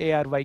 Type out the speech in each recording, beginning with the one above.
ARY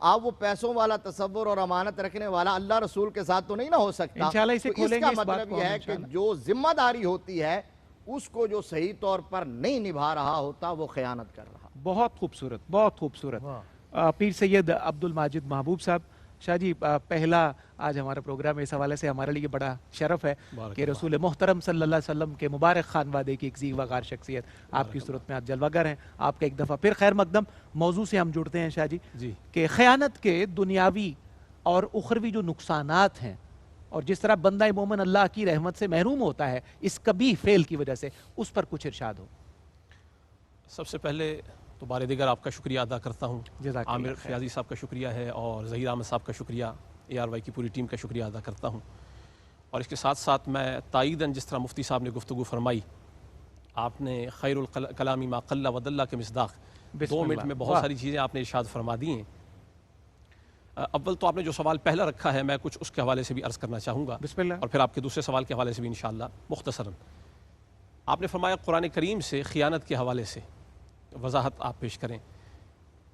آپ وہ پیسوں والا تصور اور امانت رکھنے والا اللہ رسول کے ساتھ تو نہیں نہ ہو سکتا. انشاءاللہ اسے تو کھولیں اس گے کا اس بات مطلب کو یہ ہم ہے کہ انشاءاللہ. جو ذمہ داری ہوتی ہے اس کو جو صحیح طور پر نہیں نبھا رہا ہوتا وہ خیانت کر رہا. بہت خوبصورت، بہت خوبصورت. پیر سید عبد الماجد محبوب صاحب، شاہ جی پہلا آج ہمارا پروگرام اس حوالے سے ہمارے لیے بڑا شرف ہے کہ رسول محترم صلی اللہ علیہ وسلم کے مبارک خانوادے کی ایک زیغ وغار شخصیت آپ کی صورت میں آج جلوہ گر ہیں. آپ کا ایک دفعہ پھر خیر مقدم. موضوع سے ہم جڑتے ہیں شاہ جی کہ خیانت کے دنیاوی اور اخروی جو نقصانات ہیں اور جس طرح بندہ مومن اللہ کی رحمت سے محروم ہوتا ہے اس کبھی فعل کی وجہ سے، اس پر کچھ ارشاد ہو. سب سے پہلے تو بار دیگر آپ کا شکریہ ادا کرتا ہوں. جزاک اللہ عامر خیر. فیاضی صاحب کا شکریہ ہے اور ظہیر احمد صاحب کا شکریہ، ARY کی پوری ٹیم کا شکریہ ادا کرتا ہوں. اور اس کے ساتھ ساتھ میں تائیداً جس طرح مفتی صاحب نے گفتگو فرمائی، آپ نے خیر الکلامی ما قل و دل کے مصداق 2 منٹ میں بہت ساری چیزیں آپ نے ارشاد فرما دی ہیں. اول تو آپ نے جو سوال پہلا رکھا ہے میں کچھ اس کے حوالے سے بھی عرض کرنا چاہوں گا، بسم اللہ. اور پھر آپ کے دوسرے سوال کے حوالے سے بھی انشاءاللہ مختصراً. آپ نے فرمایا قرآن کریم سے خیانت کے حوالے سے وضاحت آپ پیش کریں.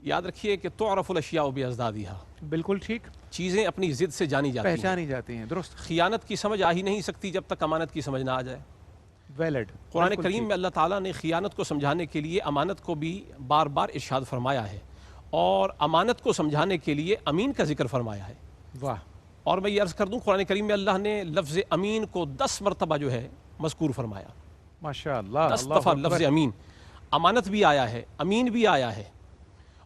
یاد رکھیے کہ تعرف الاشیاء بازدادها، بالکل ٹھیک، چیزیں اپنی ضد سے جانی جاتی ہیں، پہچانی جاتی ہیں. درست، خیانت کی سمجھ آ ہی نہیں سکتی جب تک امانت کی سمجھ نہ آ جائے. ویلڈ. قرآن کریم میں اللہ تعالیٰ نے خیانت کو سمجھانے کے لیے امانت کو بھی بار بار ارشاد فرمایا ہے اور امانت کو سمجھانے کے لیے امین کا ذکر فرمایا ہے. واہ. اور میں یہ عرض کر دوں قرآن کریم میں اللہ نے لفظ امین کو 10 مرتبہ جو ہے مذکور فرمایا. ماشاء اللہ. 10 دفعہ لفظ امین، امانت بھی آیا ہے، امین بھی آیا ہے،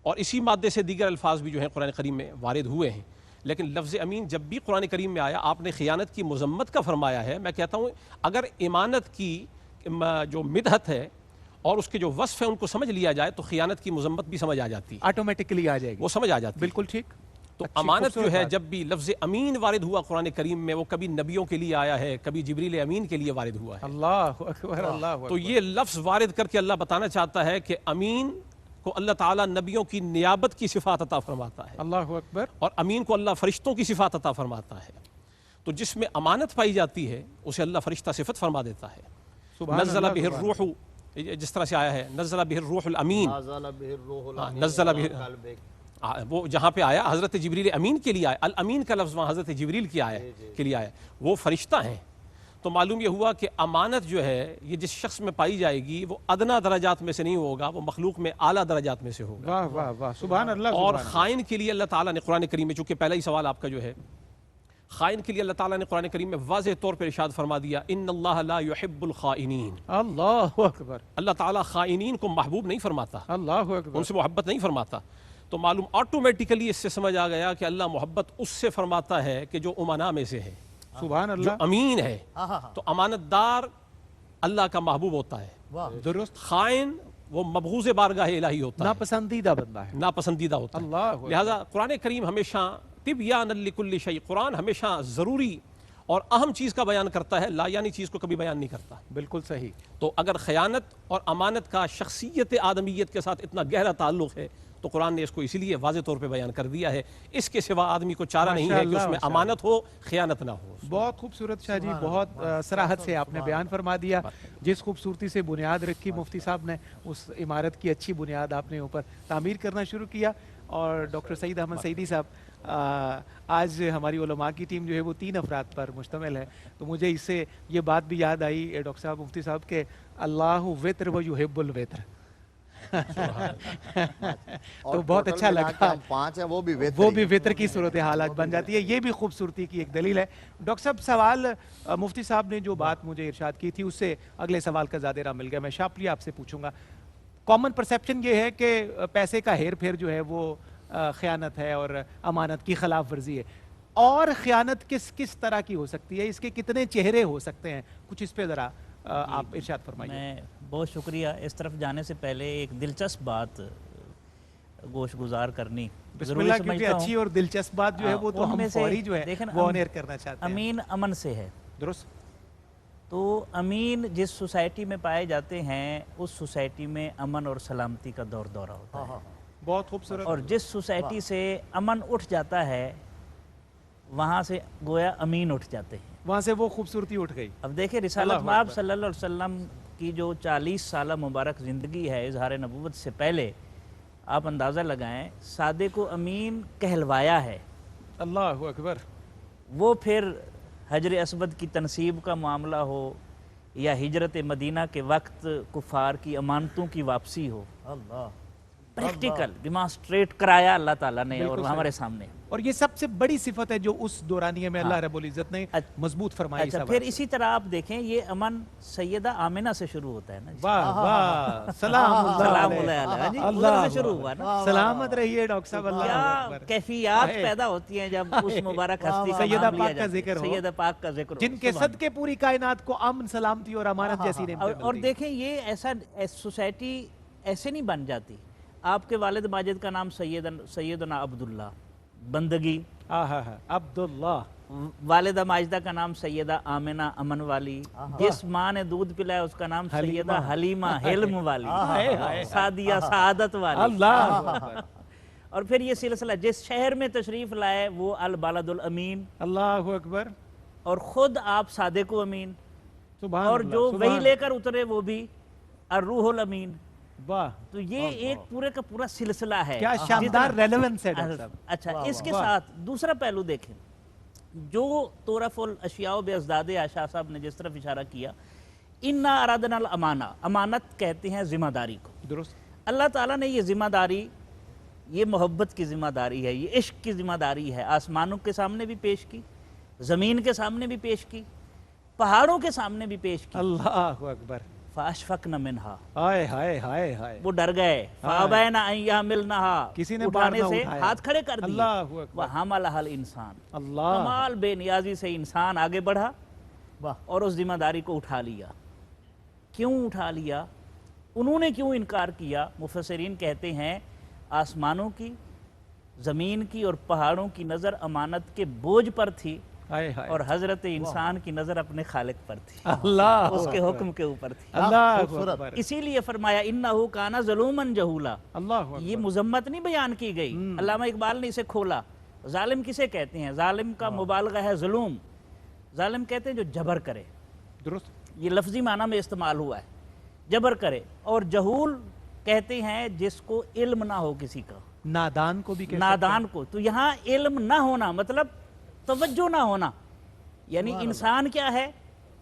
اور اسی مادے سے دیگر الفاظ بھی جو ہیں قرآن کریم میں وارد ہوئے ہیں. لیکن لفظ امین جب بھی قرآن کریم میں آیا آپ نے خیانت کی مذمت کا فرمایا ہے. میں کہتا ہوں اگر امانت کی جو مدحت ہے اور اس کے جو وصف ہے ان کو سمجھ لیا جائے تو خیانت کی مذمت بھی سمجھ آ جاتی ہے، آٹومیٹکلی آ جائے گی، وہ سمجھ آ جاتی ہے. بالکل ٹھیک. تو اچھی امانت جو خوبصورت ہے بات. جب بھی لفظ امین وارد ہوا قرآن کریم میں وہ کبھی نبیوں کے لیے آیا ہے، کبھی جبریل امین کے لیے وارد ہوا ہے. اللہ اکبر، اللہ اکبر. تو یہ لفظ وارد کر کے اللہ بتانا چاہتا ہے کہ امین کو اللہ تعالیٰ نبیوں کی نیابت کی صفات عطا فرماتا ہے، اللہ اکبر. اور امین کو اللہ فرشتوں کی صفات عطا فرماتا ہے. تو جس میں امانت پائی جاتی ہے اسے اللہ فرشتہ صفت فرما دیتا ہے. نزل به الروح، جس طرح سے آیا ہے نزل به الروح الامین، نزل به، وہ جہاں پہ آیا حضرت جبریل امین کے لیے آیا، الامین کا لفظ وہاں حضرت جبریل کے لیے آیا، وہ فرشتہ ہیں. تو معلوم یہ ہوا کہ امانت جو ہے یہ جس شخص میں پائی جائے گی وہ ادنا درجات میں سے نہیں ہوگا، وہ مخلوق میں اعلیٰ درجات میں سے ہوگا. واہ واہ واہ، سبحان اللہ. اور خائن کے لیے اللہ تعالیٰ نے قرآن کریم میں، چونکہ پہلا ہی سوال آپ کا جو ہے، خائن کے لیے اللہ تعالیٰ نے قرآن کریم میں واضح طور پر ارشاد فرما دیا ان اللہ لا يحب الخائنین. اللہ اکبر. اللہ تعالیٰ خائنین کو محبوب نہیں فرماتا، اللہ اکبر. ان سے محبت نہیں فرماتا. تو معلوم آٹومیٹیکلی اس سے سمجھ آ گیا کہ اللہ محبت اس سے فرماتا ہے کہ جو امنا میں سے ہے، سبحان جو اللہ. امین ہے. تو امانت دار اللہ کا محبوب ہوتا ہے، درست. خائن وہ مبغوض بارگاہ الہی ہوتا ہے، ناپسندیدہ بندہ ہے. ناپسندیدہ ہوتا ہے. اللہ اکبر. لہذا قرآن کریم ہمیشہ تبیان لکل شیء، قرآن ہمیشہ ضروری اور اہم چیز کا بیان کرتا ہے، لا یعنی چیز کو کبھی بیان نہیں کرتا. بالکل صحیح. تو اگر خیانت اور امانت کا شخصیت آدمیت کے ساتھ اتنا گہرا تعلق ہے تو قرآن نے اس کو اسی لیے واضح طور پہ بیان کر دیا ہے. اس کے سوا آدمی کو چارہ نہیں ہے کہ اس میں امانت ہو، خیانت نہ ہو. بہت خوبصورت شاہ جی، بہت صراحت سے آپ نے بیان فرما دیا. جس خوبصورتی سے بنیاد رکھی مفتی صاحب نے، اس عمارت کی اچھی بنیاد آپ نے اوپر تعمیر کرنا شروع کیا. اور ڈاکٹر سعید احمد سعیدی صاحب، آج ہماری علماء کی ٹیم جو ہے وہ 3 افراد پر مشتمل ہے. تو مجھے اس سے یہ بات بھی یاد آئی ڈاکٹر صاحب، مفتی صاحب، کہ اللہ وطر و یحب الوطر. تو بہت اچھا لگا. 5 ہیں وہ بھی وطر کی صورتحال آج بن جاتی ہے. یہ بھی خوبصورتی کی ایک دلیل ہے. ڈاکٹر صاحب، سوال مفتی صاحب نے جو بات مجھے ارشاد کی تھی اس سے اگلے سوال کا زیادہ مل گیا. میں شارپلی آپ سے پوچھوں گا. کامن پرسیپشن یہ ہے کہ پیسے کا ہیر پھیر جو ہے وہ خیانت ہے اور امانت کی خلاف ورزی ہے. اور خیانت کس طرح کی ہو سکتی ہے؟ اس کے کتنے چہرے ہو سکتے ہیں؟ کچھ اس پہ ذرا آپ ارشاد فرمائیے. میں بہت شکریہ. اس طرف جانے سے پہلے ایک دلچسپ بات گوش گزار کرنی بسم اللہ، کیونکہ اچھی اور دلچسپ بات جو ہے وہ تو ہم فوری جو ہے وہ آن ایئر کرنا چاہتے ہیں. امین امن سے ہے. درست. تو امین جس سوسائٹی میں پائے جاتے ہیں اس سوسائٹی میں امن اور سلامتی کا دور دورہ ہوتا ہے. بہت خوبصورت. اور جس سوسائٹی سے امن اٹھ جاتا ہے وہاں سے گویا امین اٹھ جاتے ہیں، وہاں سے وہ خوبصورتی اٹھ گئی. اب دیکھیں رسالت مآب صلی اللہ علیہ وسلم کی جو 40 سالہ مبارک زندگی ہے اظہار نبوت سے پہلے، آپ اندازہ لگائیں سادے کو امین کہلوایا ہے، اللہ اکبر، وہ پھر حجر اسود کی تنصیب کا معاملہ ہو یا ہجرت مدینہ کے وقت کفار کی امانتوں کی واپسی ہو، اللہ پریکٹیکل ڈیمانسٹریٹ کرایا اللہ تعالیٰ نے اور ہمارے سامنے۔ اور یہ سب سے بڑی صفت ہے جو اس دورانیے میں اللہ رب العزت نے مضبوط فرمائی۔ اچھا پھر اسی طرح آپ دیکھیں یہ امن سیدہ آمنہ سے شروع ہوتا ہے نا جی، واہ واہ، سلام سلام اللہ علیہ جی، اللہ ادھر سے شروع ہوا نا۔ سلامت رہیے ڈاکٹر صاحب، اللہ کیا اکبر۔ کیفیات پیدا ہوتی ہیں جب اس مبارک ہستی کا سیدہ نام لیا پاک کا جاتا ہے، ذکر ہو، سیدہ پاک کا ذکر ہو، جن کے صدقے پوری کائنات کو امن، سلامتی اور امانت جیسی نعمتیں اور ملتی ہیں۔ دیکھیں یہ ایسا سوسائٹی ایسے نہیں بن جاتی۔ آپ کے والد ماجد کا نام سیدنا عبداللہ، بندگی، عبداللہ، والدہ ماجدہ کا نام سیدہ آمنہ، امن والی، جس ماں نے دودھ پلایا اس کا نام سیدہ حلیمہ، حلم والی، سعدیہ، سعادت والی۔ اللہ اکبر، اور پھر یہ سلسلہ جس شہر میں تشریف لائے وہ البلد الامین، اللہ اکبر، اور خود آپ صادق و امین، سبحان اور اللہ، جو سبحان وہی لے کر اترے وہ بھی الروح الامین۔ واہ، تو یہ ایک پورے کا پورا سلسلہ ہے۔ کیا شاندار ریلیونس ہے ڈاکٹر صاحب۔ اچھا اس کے ساتھ دوسرا پہلو دیکھیں، جو طرف الاشیاء بازداد شاہ صاحب نے جس طرف اشارہ کیا، انا ارادنا الامانہ، امانت کہتے ہیں ذمہ داری کو۔ درست، اللہ تعالیٰ نے یہ ذمہ داری، یہ محبت کی ذمہ داری ہے، یہ عشق کی ذمہ داری ہے، آسمانوں کے سامنے بھی پیش کی، زمین کے سامنے بھی پیش کی، پہاڑوں کے سامنے بھی پیش کی۔ اللہ اکبر، فَأَشْفَقْنَ مِنْهَا، ہائے ہائے ہائے ہائے، وہ ڈر گئے، فَأَبَيْنَ أَن يَحْمِلْنَهَا، کسی نے اٹھانے بار نہ سے اٹھایا، ہاتھ کھڑے کر دیے، اللہ اکبر، وَحَمَلَهَا الْإِنسَانُ، اللہ، کمال بے نیازی سے انسان آگے بڑھا واہ، اور اس ذمہ داری کو اٹھا لیا۔ کیوں اٹھا لیا؟ انہوں نے کیوں انکار کیا؟ مفسرین کہتے ہیں آسمانوں کی، زمین کی اور پہاڑوں کی نظر امانت کے بوجھ پر تھی، ہائے ہائے، اور حضرت انسان کی نظر اپنے خالق پر تھی، اللہ اس کے حکم کے اوپر تھی۔ اللہ اکبر، اسی لیے فرمایا انہو کانا ظلومن جہولا، اللہ یہ اکبر، مذمت نہیں بیان کی گئی، علامہ اقبال نے اسے کھولا۔ ظالم کسے کہتے ہیں؟ ظالم کا مبالغہ ہے ظلم، ظالم کہتے ہیں جو جبر کرے، درست، یہ لفظی معنی میں استعمال ہوا ہے، جبر کرے، اور جہول کہتے ہیں جس کو علم نہ ہو کسی کا، نادان کو بھی کہہ نادان کو۔ تو یہاں علم نہ ہونا مطلب توجہ نہ ہونا، یعنی انسان کیا ہے؟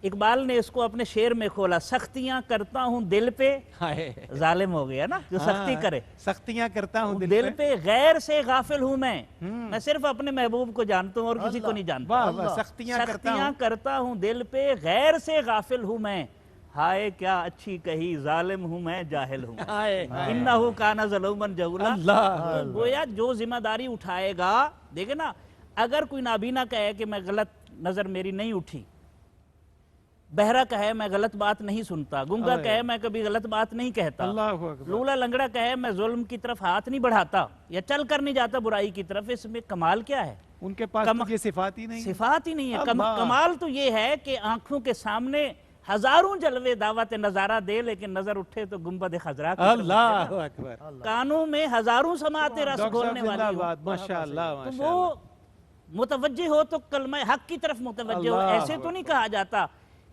اقبال نے اس کو اپنے شعر میں کھولا، سختیاں کرتا ہوں دل پہ، ہائے، ظالم ہو گیا نا جو سختی کرے، سختیاں کرتا ہوں دل پہ غیر سے غافل ہوں میں صرف اپنے محبوب کو جانتا ہوں اور کسی کو نہیں جانتا۔ واہ واہ، سختیاں کرتا سختیاں ہوں، کرتا ہوں دل پہ غیر سے غافل ہوں میں، ہائے کیا اچھی کہی ظالم ہوں میں جاہل ہوں۔ ہائے، انہو کانا ظلومن جہولا، اللہ، گویا جو ذمہ داری اٹھائے گا، دیکھیں نا، اگر کوئی نابینا کہے کہ میں غلط نظر میری نہیں اٹھی، بہرا کہے میں غلط بات نہیں سنتا، گنگا کہے میں کبھی غلط بات نہیں کہتا، اللہ اکبر، لولا لنگڑا کہے میں ظلم کی طرف ہاتھ نہیں بڑھاتا یا چل کر نہیں جاتا برائی کی طرف، اس میں کمال کیا ہے؟ ان کے پاس تو یہ صفات ہی نہیں، صفات ہی نہیں ہے۔ اللہ، کمال تو یہ ہے کہ آنکھوں کے سامنے ہزاروں جلوے دعوت نظارہ دے لیکن نظر اٹھے تو گنبد خضرا کی طرف اللہ اکبر، کانوں میں ہزاروں سماعت رس ڈاکٹر گھولنے صاحب زندہ والی ہو، باد، ماشاءاللہ تو ماشاءاللہ، وہ متوجہ ہو تو کلمہ حق کی طرف متوجہ ہو۔ اللہ ایسے تو نہیں کہا جاتا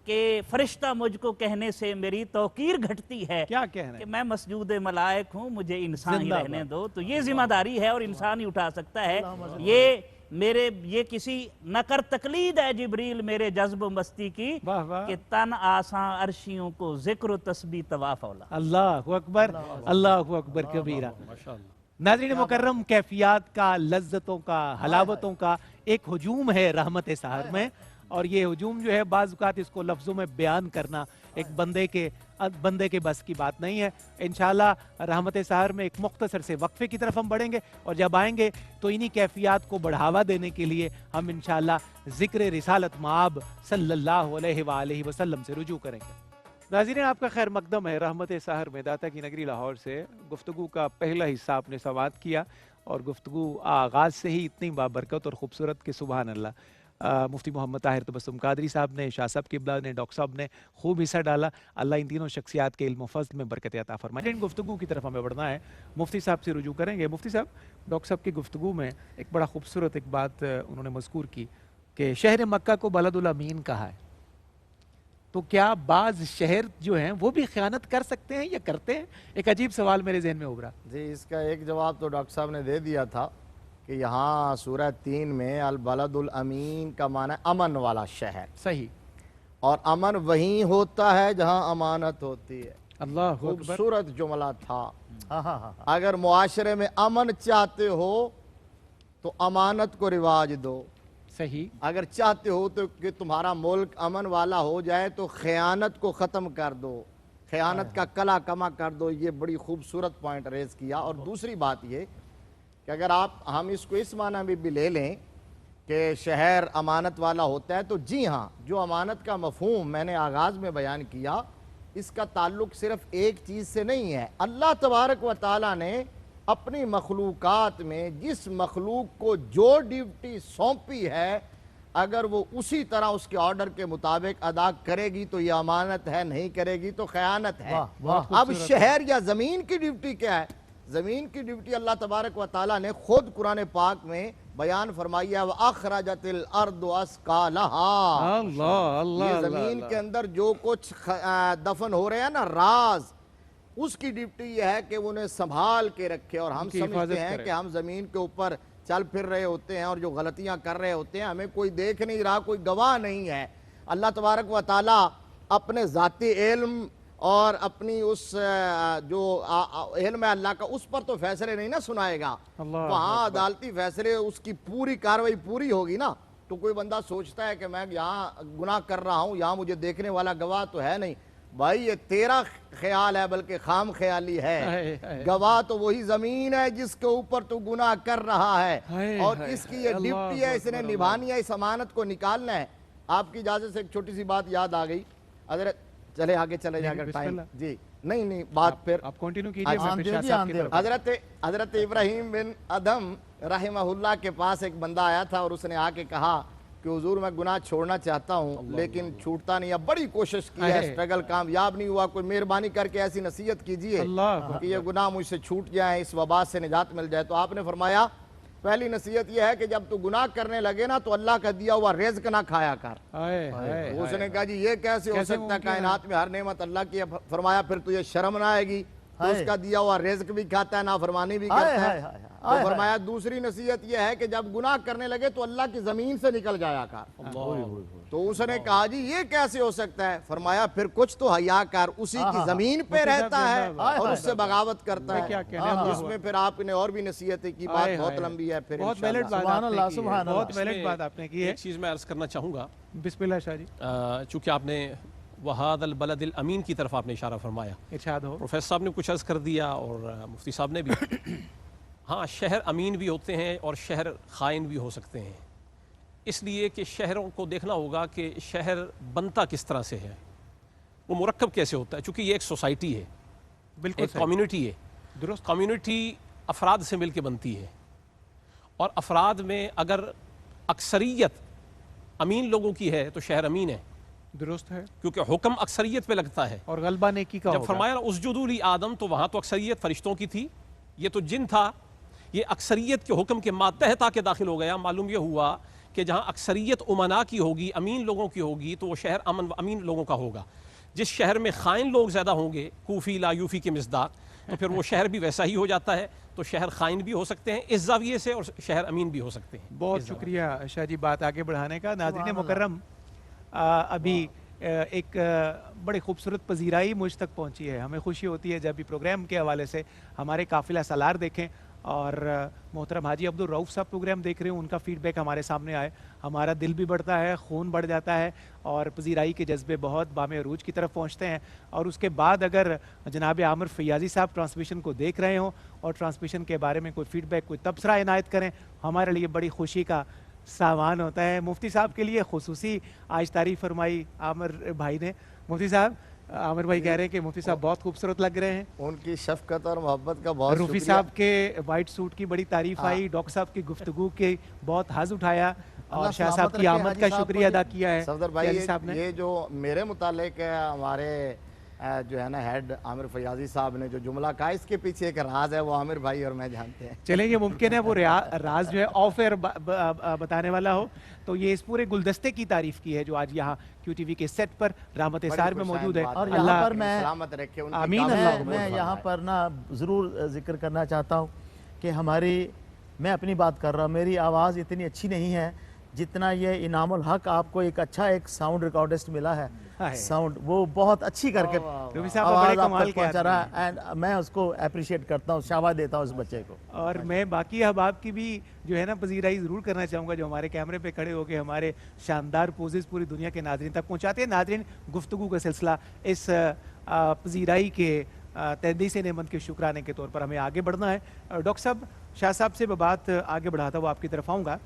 کہ فرشتہ مجھ کو کہنے سے میری توقیر گھٹتی ہے کیا کہنا کہ ہے؟ میں مسجود ملائک ہوں، مجھے انسان ہی زندہ رہنے باد، دو۔ تو یہ ذمہ داری ہے اور انسان ہی اٹھا سکتا ہے۔ یہ کسی نہ کر تقلید ہے جبریل میرے جذب و مستی کی، واہ واہ، کہ تن آساں عرشیوں کو ذکر و تسبیح طواف اولا۔ اللہ اکبر، اللہ اکبر کبیرہ۔ ناظرین مکرم، کیفیات کا، لذتوں کا، حلاوتوں کا ایک ہجوم ہے رحمت سحر میں، اور یہ ہجوم جو ہے بعض اوقات اس کو لفظوں میں بیان کرنا ایک بندے کے بس کی بات نہیں ہے۔ انشاءاللہ رحمت سحر میں ایک مختصر سے وقفے کی طرف ہم بڑھیں گے، اور جب آئیں گے تو انہی کیفیات کو بڑھاوا دینے کے لیے ہم انشاءاللہ ذکر رسالت مآب صلی اللہ علیہ وآلہ وسلم سے رجوع کریں گے۔ ناظرین آپ کا خیر مقدم ہے رحمت سحر میں، داتا کی نگری لاہور سے گفتگو کا پہلا حصہ آپ نے سماعت کیا، اور گفتگو آغاز سے ہی اتنی بابرکت اور خوبصورت کہ سبحان اللہ۔ مفتی محمد طاہر تبسم قادری صاحب نے، شاہ صاحب قبلہ نے، ڈاکٹر صاحب نے خوب حصہ ڈالا۔ اللہ ان تینوں شخصیات کے علم و فضل میں برکت عطا فرمائے۔ ان گفتگو کی طرف ہمیں بڑھنا ہے، مفتی صاحب سے رجوع کریں گے۔ مفتی صاحب، ڈاکٹر صاحب کی گفتگو میں ایک بڑا خوبصورت ایک بات انہوں نے مذکور کی کہ شہر مکہ کو بلد الامین کہا ہے، تو کیا بعض شہر جو ہیں وہ بھی خیانت کر سکتے ہیں یا کرتے ہیں؟ ایک عجیب سوال میرے ذہن میں ابھرا. جی اس کا ایک جواب تو ڈاکٹر صاحب نے دے دیا تھا کہ یہاں سورہ 3 میں البلد الامین کا معنی امن والا شہر، صحیح. اور امن وہیں ہوتا ہے جہاں امانت ہوتی ہے. اللہ اکبر. خوبصورت جملہ تھا. اگر معاشرے میں امن چاہتے ہو تو امانت کو رواج دو. صحیح. اگر چاہتے ہو تو کہ تمہارا ملک امن والا ہو جائے تو خیانت کو ختم کر دو، خیانت کا کلا کما کر دو. یہ بڑی خوبصورت پوائنٹ ریز کیا. اور دوسری بات یہ کہ اگر ہم اس کو اس معنی میں بھی لے لیں کہ شہر امانت والا ہوتا ہے، تو جی ہاں، جو امانت کا مفہوم میں نے آغاز میں بیان کیا اس کا تعلق صرف ایک چیز سے نہیں ہے. اللہ تبارک و تعالیٰ نے اپنی مخلوقات میں جس مخلوق کو جو ڈیوٹی سونپی ہے اگر وہ اسی طرح اس کے آرڈر کے مطابق ادا کرے گی تو یہ امانت ہے، نہیں کرے گی تو خیانت ہے. اب شہر یا زمین کی ڈیوٹی کیا ہے؟ زمین کی ڈیوٹی اللہ تبارک و تعالیٰ نے خود قرآن پاک میں بیان فرمائی ہے وَأَخْرَجَتِ الْأَرْضُ أَثْقَالَهَا. اللہ یہ زمین کے اندر جو کچھ دفن ہو رہے ہیں نا راز، اس کی ڈیوٹی یہ ہے کہ انہیں سنبھال کے رکھے. اور ہم سمجھتے ہیں کہ ہم زمین کے اوپر چل پھر رہے ہوتے ہیں اور جو غلطیاں کر رہے ہوتے ہیں ہمیں کوئی دیکھ نہیں رہا، کوئی گواہ نہیں ہے. اللہ تبارک و تعالیٰ اپنے ذاتی علم اور اپنی اس جو علم ہے اللہ کا، اس پر تو فیصلے نہیں نا سنائے گا. وہاں عدالتی فیصلے اس کی پوری کاروائی پوری ہوگی نا. تو کوئی بندہ سوچتا ہے کہ میں یہاں گناہ کر رہا ہوں، یہاں مجھے دیکھنے والا گواہ تو ہے نہیں. بھائی یہ تیرا خیال ہے بلکہ خام خیالی ہے. گواہ تو وہی زمین ہے جس کے اوپر تو گناہ کر رہا ہے، اور اس کی یہ ڈیوٹی ہے، اس نے نبھانی ہے، اس امانت کو نکالنا ہے. آپ کی اجازت سے ایک چھوٹی سی بات یاد آ گئی. حضرت چلے آگے چلے جا کر ٹائم. جی نہیں بات پھر آپ کنٹینیو کیجئے. حضرت ابراہیم بن ادم رحمہ اللہ کے پاس ایک بندہ آیا تھا اور اس نے آ کے کہا کہ حضور میں گناہ چھوڑنا چاہتا ہوں لیکن چھوٹتا نہیں. اب بڑی کوشش کی ہے، اسٹرگل کامیاب نہیں ہوا. کوئی مہربانی کر کے ایسی نصیحت کیجئے کہ یہ گناہ مجھ سے چھوٹ جائیں، اس وبا سے نجات مل جائے. تو آپ نے فرمایا پہلی نصیحت یہ ہے کہ جب تو گناہ کرنے لگے نا تو اللہ کا دیا ہوا رزق نہ کھایا کر. اس نے کہا جی یہ کیسے ہو سکتا ہے، کائنات میں ہر نعمت اللہ کی ہے. فرمایا پھر تجھے شرم نہ آئے گی، تو اس کا دیا ہوا رزق بھی کھاتا ہے، نافرمانی بھی کرتا ہے. تو فرمایا دوسری نصیحت یہ ہے کہ جب گناہ کرنے لگے تو اللہ کی زمین سے نکل جایا کر. تو اس نے کہا جی یہ کیسے ہو سکتا ہے؟ فرمایا پھر کچھ تو حیا کر، اسی کی زمین پہ رہتا ہے اور اس سے بغاوت کرتا ہے. جس میں پھر آپ نے اور بھی نصیحتیں کی. بات بہت لمبی ہے. پھر بہت ویلڈ بات آپ نے کی ہے. ایک چیز میں عرض کرنا چاہوں گا. بسم اللہ شاہ جی. چونکہ آپ نے وَهَذَا الْبَلَدِ الْأَمِينَ کی طرف آپ نے اشارہ فرمایا. ارشاد ہو. پروفیسر صاحب نے کچھ عرض کر دیا اور مفتی صاحب نے بھی. ہاں شہر امین بھی ہوتے ہیں اور شہر خائن بھی ہو سکتے ہیں. اس لیے کہ شہروں کو دیکھنا ہوگا کہ شہر بنتا کس طرح سے ہے، وہ مرکب کیسے ہوتا ہے. چونکہ یہ ایک سوسائٹی ہے، بالکل ایک کمیونٹی ہے. درست. کمیونٹی افراد سے مل کے بنتی ہے، اور افراد میں اگر اکثریت امین لوگوں کی ہے تو شہر امین ہے. درست ہے. کیونکہ حکم اکثریت پہ لگتا ہے. اور غلبہ نیکی کا جب ہوگا. فرمایا نا اسجدوا لآدم تو وہاں تو اکثریت فرشتوں کی تھی، یہ تو جن تھا. یہ اکثریت کے حکم کے ماتحت آ کے داخل ہو گیا. معلوم یہ ہوا کہ جہاں اکثریت امنا کی ہوگی، امین لوگوں کی ہوگی، تو وہ شہر امین لوگوں کا ہوگا. جس شہر میں خائن لوگ زیادہ ہوں گے، کوفی لا یوفی کے مصداق، تو پھر وہ شہر بھی ویسا ہی ہو جاتا ہے. تو شہر خائن بھی ہو سکتے ہیں اس زاویے سے، اور شہر امین بھی ہو سکتے ہیں. بہت شکریہ شاہ جی بات آگے بڑھانے کا. ناظرین مکرم، ابھی ایک بڑی خوبصورت پذیرائی مجھ تک پہنچی ہے. ہمیں خوشی ہوتی ہے جب بھی پروگرام کے حوالے سے ہمارے قافلہ سالار دیکھیں اور محترم حاجی عبد الرؤف صاحب پروگرام دیکھ رہے ہیں، ان کا فیڈ بیک ہمارے سامنے آئے. ہمارا دل بھی بڑھتا ہے، خون بڑھ جاتا ہے، اور پذیرائی کے جذبے بہت بام عروج کی طرف پہنچتے ہیں. اور اس کے بعد اگر جناب عامر فیاضی صاحب ٹرانسمیشن کو دیکھ رہے ہوں اور ٹرانسمیشن کے بارے میں کوئی فیڈ بیک، کوئی تبصرہ عنایت کریں، ہمارے لیے بڑی خوشی کا سامان ہوتا ہے. مفتی صاحب کے لیے خصوصی آج تعریف فرمائی عامر بھائی نے. مفتی صاحب، عامر بھائی کہہ رہے ہیں کہ مفتی صاحب بہت خوبصورت لگ رہے ہیں. ان کی شفقت اور محبت کا بہت روفی صاحب کے وائٹ سوٹ کی بڑی تعریف آئی. ڈاکٹر صاحب کی گفتگو کے بہت حظ اٹھایا اور شاہ صاحب کی آمد کا شکریہ ادا کیا ہے. صفدر بھائی، یہ جو میرے متعلق ہے ہمارے جو ہے نا ہیڈ عامر فیاضی صاحب نے جو جملہ کہا، اس کے پیچھے ایک راز ہے، وہ عامر بھائی اور میں جانتے ہیں. چلیں یہ ممکن ہے وہ راز جو ہے آف ایئر بتانے والا ہو. تو یہ اس پورے گلدستے کی تعریف کی ہے جو آج یہاں کیو ٹی وی کے سیٹ پر رحمت سار میں موجود ہے. اور یہاں پر میں سلامت رکھے ان کی آمین. میں یہاں پر نا ضرور ذکر کرنا چاہتا ہوں کہ میں اپنی بات کر رہا ہوں، میری آواز اتنی اچھی نہیں ہے جتنا یہ انعام الحق آپ کو ایک اچھا ایک ساؤنڈ ریکارڈسٹ ملا ہے. ساؤنڈ وہ بہت اچھی کر کے آواز آپ تک پہنچا رہا ہے، اینڈ میں اس کو اپریشیٹ کرتا ہوں، شاباش دیتا ہوں اس بچے کو. اور میں باقی احباب کی بھی جو ہے نا پذیرائی ضرور کرنا چاہوں گا جو ہمارے کیمرے پہ کھڑے ہو کے ہمارے شاندار پوزز پوری دنیا کے ناظرین تک پہنچاتے ہیں. ناظرین، گفتگو کا سلسلہ اس پذیرائی کے تحدیث نعمت کے شکرانے کے طور پر ہمیں آگے بڑھنا ہے. ڈاکٹر صاحب، شاہ صاحب سے بات آگے بڑھاتا ہوا آپ کی طرف آؤں گا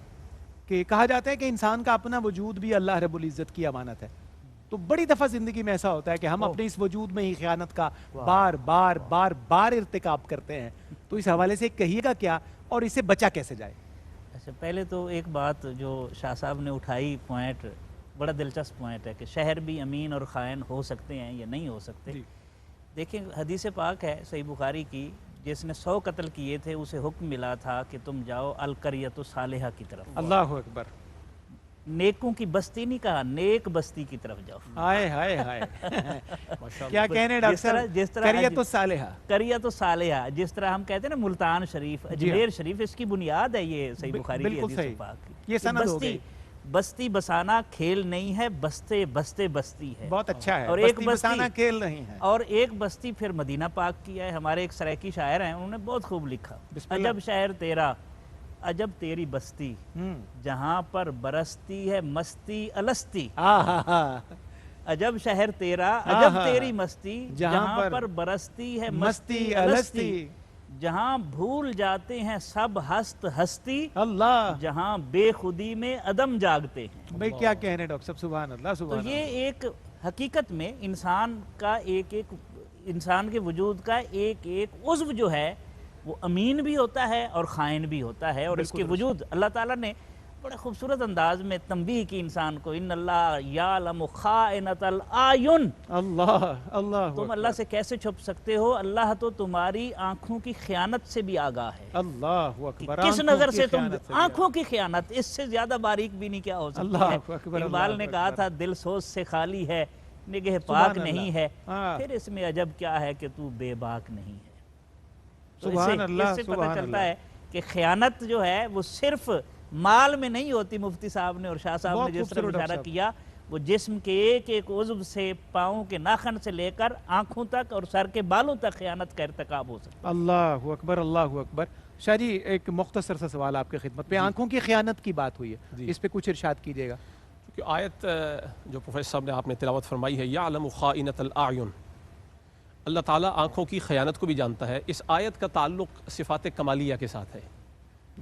کہ کہا جاتا ہے کہ انسان کا اپنا وجود بھی اللہ رب العزت کی امانت ہے. تو بڑی دفعہ زندگی میں ایسا ہوتا ہے کہ ہم اپنے اس وجود میں ہی خیانت کا بار بار بار بار ارتکاب کرتے ہیں. تو اس حوالے سے کہیے گا کیا اور اسے بچا کیسے جائے؟ اچھا، پہلے تو ایک بات جو شاہ صاحب نے اٹھائی پوائنٹ، بڑا دلچسپ پوائنٹ ہے کہ شہر بھی امین اور خائن ہو سکتے ہیں یا نہیں ہو سکتے. دیکھیں حدیث پاک ہے صحیح بخاری کی، جس نے 100 قتل کیے تھے اسے حکم ملا تھا کہ تم جاؤ القریۃ الصالحہ کی طرف. اللہ اکبر. نیکوں کی بستی نہیں کہا، نیک بستی کی طرف جاؤ. ہائے ہائے ہائے کیا کہنے ڈاکٹر صاحب، قریۃ الصالحہ. قریۃ الصالحہ جس طرح ہم کہتے ہیں نا ملتان شریف، اجمیر شریف، اس کی بنیاد ہے یہ صحیح بخاری کی حدیث پاک. یہ سند ہو گئی. بستی بسانا کھیل نہیں ہے، بستے بستی ہے. بہت اچھا ہے. اور ایک بستی بسانا کھیل نہیں ہے. اور ایک بستی پھر مدینہ پاک کی ہے. ہمارے ایک سرائکی شاعر ہیں، انہوں نے بہت خوب لکھا، عجب شہر تیرا عجب تیری بستی، جہاں پر برستی ہے مستی الستی. عجب شہر تیرا عجب تیری مستی، جہاں پر برستی ہے مستی الستی. جہاں بھول جاتے ہیں سب ہست ہستی، اللہ جہاں بے خودی میں عدم جاگتے ہیں. بھئی کیا کہنے ڈاکٹر صاحب، سبحان اللہ سبحان اللہ. تو یہ ایک حقیقت میں انسان کا انسان کے وجود کا ایک عضو جو ہے وہ امین بھی ہوتا ہے اور خائن بھی ہوتا ہے. اور اس کے وجود اللہ تعالیٰ نے بڑے خوبصورت انداز میں تنبیہ کی انسان کو، ان اللہ یعلم خائنۃ الاعین. اللہ تم اللہ سے کیسے چھپ سکتے ہو؟ اللہ تو تمہاری آنکھوں کی خیانت سے بھی آگاہ ہے. اللہ اکبر. کس نظر سے تم آنکھوں کی خیانت، اس سے زیادہ باریک بھی نہیں کیا ہو سکتی ہے. اقبال نے کہا تھا دل سوز سے خالی ہے، نگہ پاک نہیں ہے، پھر اس میں عجب کیا ہے کہ تو بے باک نہیں ہے. سبحان اللہ. اس سے پتہ چلتا ہے کہ خیانت جو ہے وہ صرف مال میں نہیں ہوتی. مفتی صاحب نے اور شاہ صاحب نے جس طرح اشارہ کیا، وہ جسم کے ایک عضو سے، پاؤں کے ناخن سے لے کر آنکھوں تک اور سر کے بالوں تک خیانت کا ارتکاب ہو سکتا ہے. اللہ اکبر اللہ اکبر. شاہ جی ایک مختصر سا سوال آپ کی خدمت پہ. آنکھوں کی خیانت کی بات ہوئی ہے، اس پہ کچھ ارشاد کیجیے گا. کیونکہ آیت جو پروفیسر صاحب نے آپ نے تلاوت فرمائی ہے، یعلم خائنۃ الاعین، اللہ تعالیٰ آنکھوں کی خیانت کو بھی جانتا ہے. اس آیت کا تعلق صفات کمالیہ کے ساتھ ہے.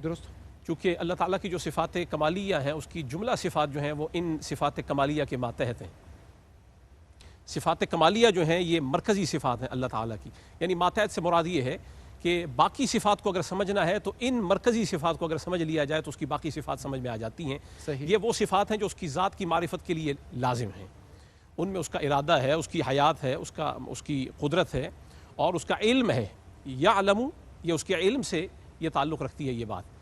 درست. چونکہ اللہ تعالیٰ کی جو صفات کمالیہ ہیں اس کی جملہ صفات جو ہیں وہ ان صفات کمالیہ کے ماتحت ہیں. صفات کمالیہ جو ہیں یہ مرکزی صفات ہیں اللہ تعالیٰ کی. یعنی ماتحت سے مراد یہ ہے کہ باقی صفات کو اگر سمجھنا ہے تو ان مرکزی صفات کو اگر سمجھ لیا جائے تو اس کی باقی صفات سمجھ میں آ جاتی ہیں. یہ وہ صفات ہیں جو اس کی ذات کی معرفت کے لیے لازم ہیں. ان میں اس کا ارادہ ہے، اس کی حیات ہے، اس کی قدرت ہے اور اس کا علم ہے. یعلم، یہ اس کے علم سے یہ تعلق رکھتی ہے یہ بات.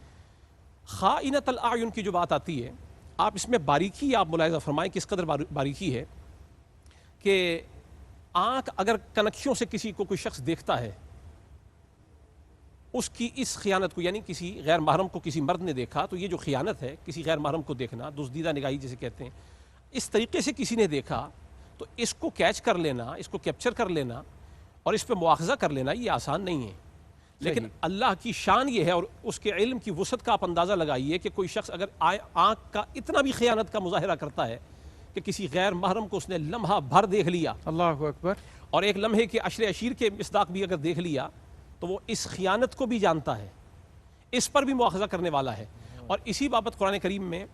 خائنۃ الاعین کی جو بات آتی ہے، آپ اس میں باریکی آپ ملاحظہ فرمائیں کس قدر باریکی ہے کہ آنکھ اگر کنکھیوں سے کسی کو کوئی شخص دیکھتا ہے، اس کی اس خیانت کو، یعنی کسی غیر محرم کو کسی مرد نے دیکھا تو یہ جو خیانت ہے، کسی غیر محرم کو دیکھنا، دزدیدہ نگاہی جسے کہتے ہیں، اس طریقے سے کسی نے دیکھا تو اس کو کیچ کر لینا، اس کو کیپچر کر لینا اور اس پہ مواخذہ کر لینا یہ آسان نہیں ہے. لیکن اللہ کی شان یہ ہے اور اس کے علم کی وسعت کا آپ اندازہ لگائیے کہ کوئی شخص اگر آنکھ کا اتنا بھی خیانت کا مظاہرہ کرتا ہے کہ کسی غیر محرم کو اس نے لمحہ بھر دیکھ لیا، اللہ اکبر، اور ایک لمحے کے عشر عشیر کے مصداق بھی اگر دیکھ لیا تو وہ اس خیانت کو بھی جانتا ہے، اس پر بھی مواخذہ کرنے والا ہے. اور اسی بابت قرآن کریم میں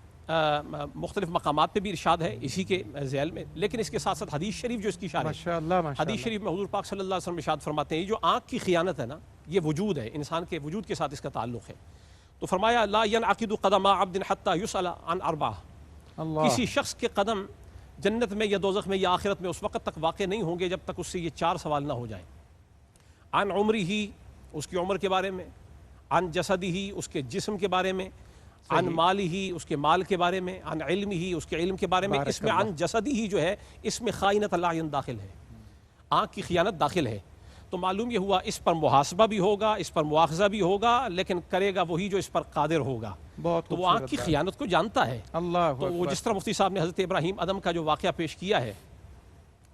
مختلف مقامات پہ بھی ارشاد ہے اسی کے ذیل میں. لیکن اس کے ساتھ ساتھ حدیث شریف جو اس کی شارح ہے، حدیث شریف میں حضور پاک صلی اللہ علیہ وسلم ارشاد فرماتے ہیں یہ جو آنکھ کی خیانت ہے نا، یہ وجود ہے، انسان کے وجود کے ساتھ اس کا تعلق ہے. تو فرمایا لا ينعقد قدم عبد حتى يسأل عن اربعہ، کسی شخص کے قدم جنت میں یا دوزخ میں یا آخرت میں اس وقت تک واقع نہیں ہوں گے جب تک اس سے یہ 4 سوال نہ ہو جائیں. عن عمرہ، اس کی عمر کے بارے میں، عن جسدہ، اس کے جسم کے بارے میں، عن مالہ، اس کے مال کے بارے میں، عن علمہ، اس کے علم کے بارے میں. اس میں عن جسدہ جو ہے اس میں خائنۃ الاعین داخل ہے، آنکھ کی خیانت داخل ہے. تو معلوم یہ ہوا اس پر محاسبہ بھی ہوگا، اس پر مواخذہ بھی ہوگا، لیکن کرے گا وہی جو اس پر قادر ہوگا. تو وہ آنکھ کی خیانت کو جانتا ہے. تو وہ جس طرح مفتی صاحب نے حضرت ابراہیم ادم کا جو واقعہ پیش کیا ہے